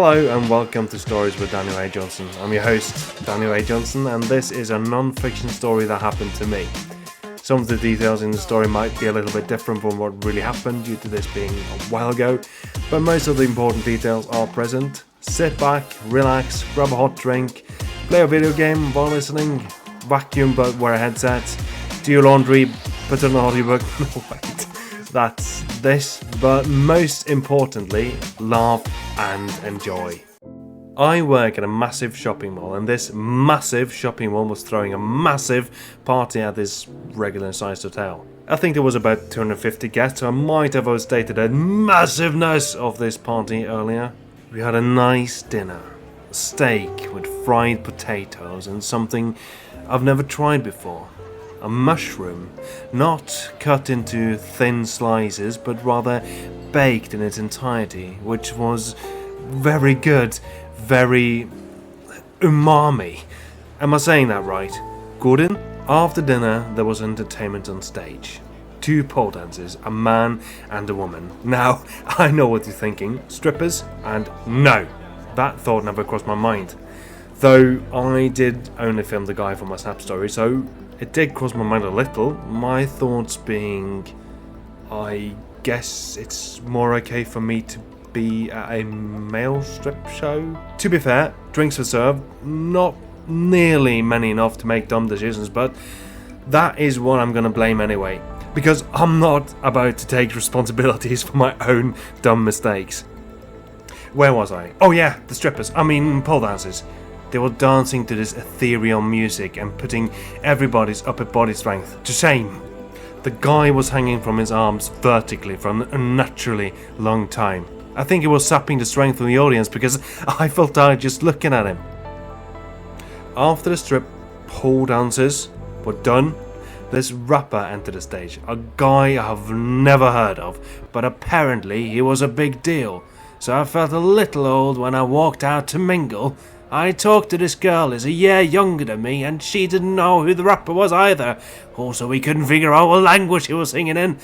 Hello and welcome to Stories with Daniel A. Johnson. I'm your host, Daniel A. Johnson, and this is a non-fiction story that happened to me. Some of the details in the story might be a little bit different from what really happened due to this being a while ago, but most of the important details are present. Sit back, relax, grab a hot drink, play a video game while listening, vacuum but wear a headset, do your laundry, put on a audiobook. No, wait. That's this, but most importantly, laugh and enjoy. I work at a massive shopping mall, and this massive shopping mall was throwing a massive party at this regular sized hotel. I think there was about 250 guests, so I might have overstated the massiveness of this party earlier. We had a nice dinner, a steak with fried potatoes and something I've never tried before. A mushroom, not cut into thin slices, but rather baked in its entirety, which was very good, very umami. Am I saying that right? Gordon? After dinner, there was entertainment on stage. 2 pole dancers, a man and a woman. Now, I know what you're thinking, strippers? And no, that thought never crossed my mind. Though I did only film the guy for my Snap story, so it did cross my mind a little, my thoughts being, I guess it's more okay for me to be at a male strip show? To be fair, drinks were served, not nearly many enough to make dumb decisions, but that is what I'm gonna blame anyway, because I'm not about to take responsibilities for my own dumb mistakes. Where was I? Oh yeah, the strippers, pole dancers. They were dancing to this ethereal music and putting everybody's upper body strength to shame. The guy was hanging from his arms vertically for an unnaturally long time. I think he was sapping the strength of the audience because I felt tired just looking at him. After the strip pole dancers were done, this rapper entered the stage. A guy I've never heard of, but apparently he was a big deal. So I felt a little old when I walked out to mingle. I talked to this girl who's a year younger than me, and she didn't know who the rapper was either. Also, we couldn't figure out what language he was singing in.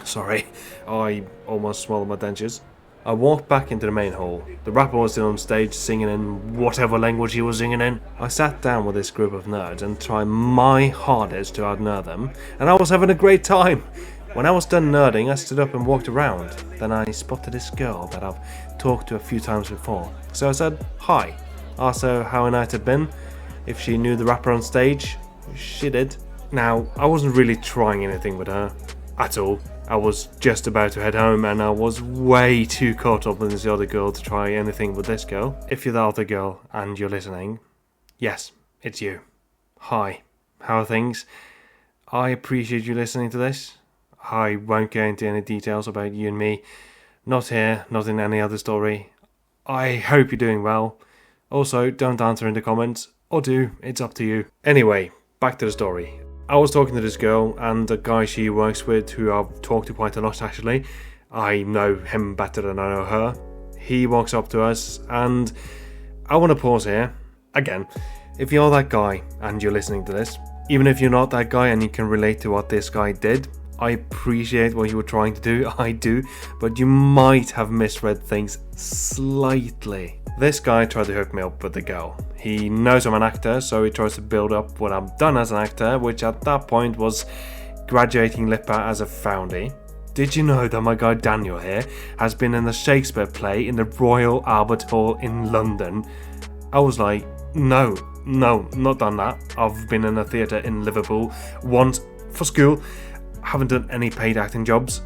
Sorry, I almost swallowed my dentures. I walked back into the main hall. The rapper was still on stage singing in whatever language he was singing in. I sat down with this group of nerds and tried my hardest to out-nerd them, and I was having a great time. When I was done nerding, I stood up and walked around. Then I spotted this girl that I've talked to a few times before. So I said hi, asked her how her night had been, if she knew the rapper on stage. She did. Now, I wasn't really trying anything with her at all. I was just about to head home and I was way too caught up with this other girl to try anything with this girl. If you're the other girl and you're listening, yes, it's you. Hi, how are things? I appreciate you listening to this. I won't go into any details about you and me. Not here, not in any other story. I hope you're doing well. Also, don't answer in the comments. Or do, it's up to you. Anyway, back to the story. I was talking to this girl and a guy she works with who I've talked to quite a lot actually. I know him better than I know her. He walks up to us and I want to pause here. Again, if you're that guy and you're listening to this, even if you're not that guy and you can relate to what this guy did, I appreciate what you were trying to do, I do, but you might have misread things slightly. This guy tried to hook me up with the girl. He knows I'm an actor, so he tries to build up what I've done as an actor, which at that point was graduating LIPA as a foundie. Did you know that my guy Daniel here has been in a Shakespeare play in the Royal Albert Hall in London? I was like, no, not done that. I've been in a theatre in Liverpool once for school. Haven't done any paid acting jobs.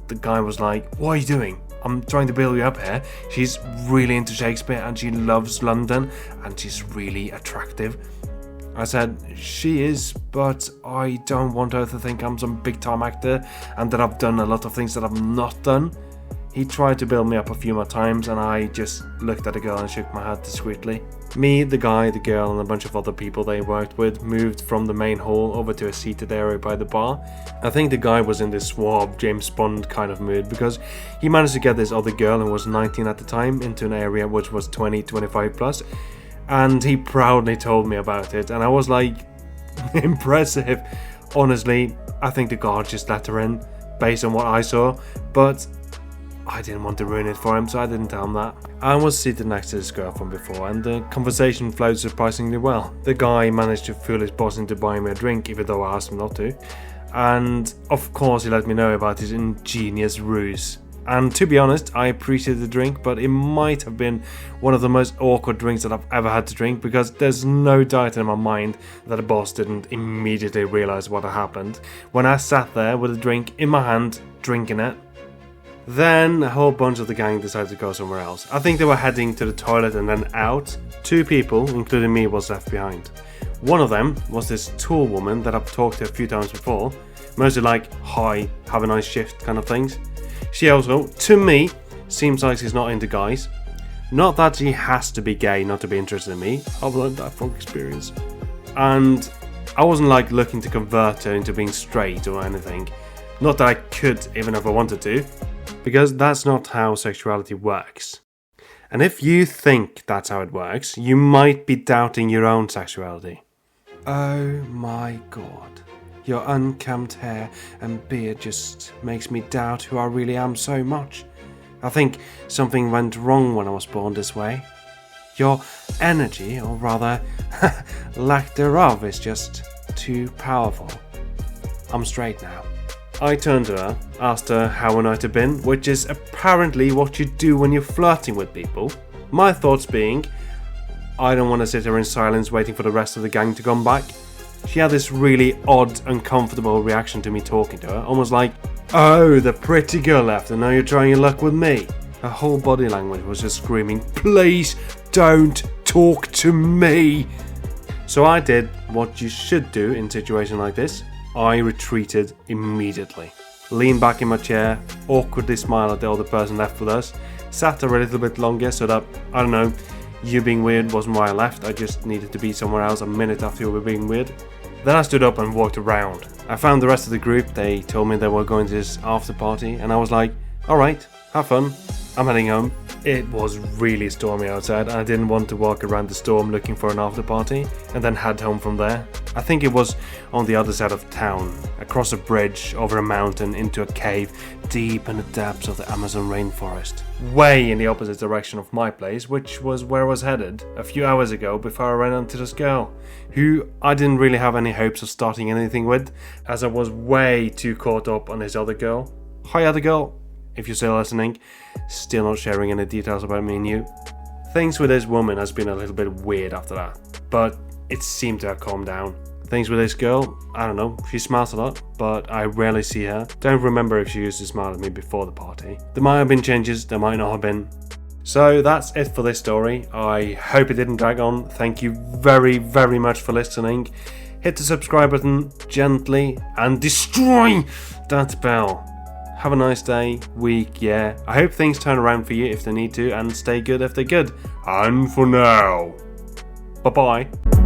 The guy was like, what are you doing? I'm trying to build you up here. She's really into Shakespeare and she loves London and she's really attractive. I said, she is, but I don't want her to think I'm some big time actor and that I've done a lot of things that I've not done. He tried to build me up a few more times and I just looked at the girl and shook my head discreetly. Me, the guy, the girl and a bunch of other people they worked with moved from the main hall over to a seated area by the bar. I think the guy was in this suave James Bond kind of mood because he managed to get this other girl who was 19 at the time into an area which was 20, 25 plus, and he proudly told me about it and I was like, impressive. Honestly, I think the guard just let her in based on what I saw, but I didn't want to ruin it for him, so I didn't tell him that. I was seated next to this girl from before, and the conversation flowed surprisingly well. The guy managed to fool his boss into buying me a drink, even though I asked him not to. And of course he let me know about his ingenious ruse. And to be honest, I appreciated the drink, but it might have been one of the most awkward drinks that I've ever had to drink, because there's no doubt in my mind that the boss didn't immediately realise what had happened when I sat there with a drink in my hand, drinking it. Then a whole bunch of the gang decided to go somewhere else. I think they were heading to the toilet and then out. 2 people, including me, was left behind. One of them was this tall woman that I've talked to a few times before, mostly like, hi, have a nice shift kind of things. She also, to me, seems like she's not into guys. Not that she has to be gay not to be interested in me. I've learned that from experience. And I wasn't like looking to convert her into being straight or anything. Not that I could, even if I wanted to, because that's not how sexuality works. And if you think that's how it works, you might be doubting your own sexuality. Oh my god. Your unkempt hair and beard just makes me doubt who I really am so much. I think something went wrong when I was born this way. Your energy, or rather, lack thereof, is just too powerful. I'm straight now. I turned to her, asked her how her night had been, which is apparently what you do when you're flirting with people. My thoughts being, I don't want to sit here in silence waiting for the rest of the gang to come back. She had this really odd, uncomfortable reaction to me talking to her, almost like, oh, the pretty girl left and now you're trying your luck with me. Her whole body language was just screaming, please don't talk to me. So I did what you should do in a situation like this. I retreated immediately. Leaned back in my chair, awkwardly smiled at the other person left with us, sat there a little bit longer so that, I don't know, you being weird wasn't why I left, I just needed to be somewhere else a minute after you were being weird. Then I stood up and walked around. I found the rest of the group, they told me they were going to this after party, and I was like, alright, have fun, I'm heading home. It was really stormy outside and I didn't want to walk around the storm looking for an after party and then head home from there. I think it was on the other side of town, across a bridge, over a mountain, into a cave, deep in the depths of the Amazon rainforest. Way in the opposite direction of my place, which was where I was headed a few hours ago before I ran into this girl, who I didn't really have any hopes of starting anything with, as I was way too caught up on this other girl. Hi other girl, if you're still listening, still not sharing any details about me and you. Things with this woman has been a little bit weird after that, but it seemed to have calmed down. Things with this girl, I don't know, she smiles a lot, but I rarely see her. Don't remember if she used to smile at me before the party. There might have been changes, there might not have been. So that's it for this story. I hope it didn't drag on. Thank you very, very much for listening. Hit the subscribe button gently and destroy that bell. Have a nice day, week, yeah. I hope things turn around for you if they need to, and stay good if they're good. And for now, bye-bye.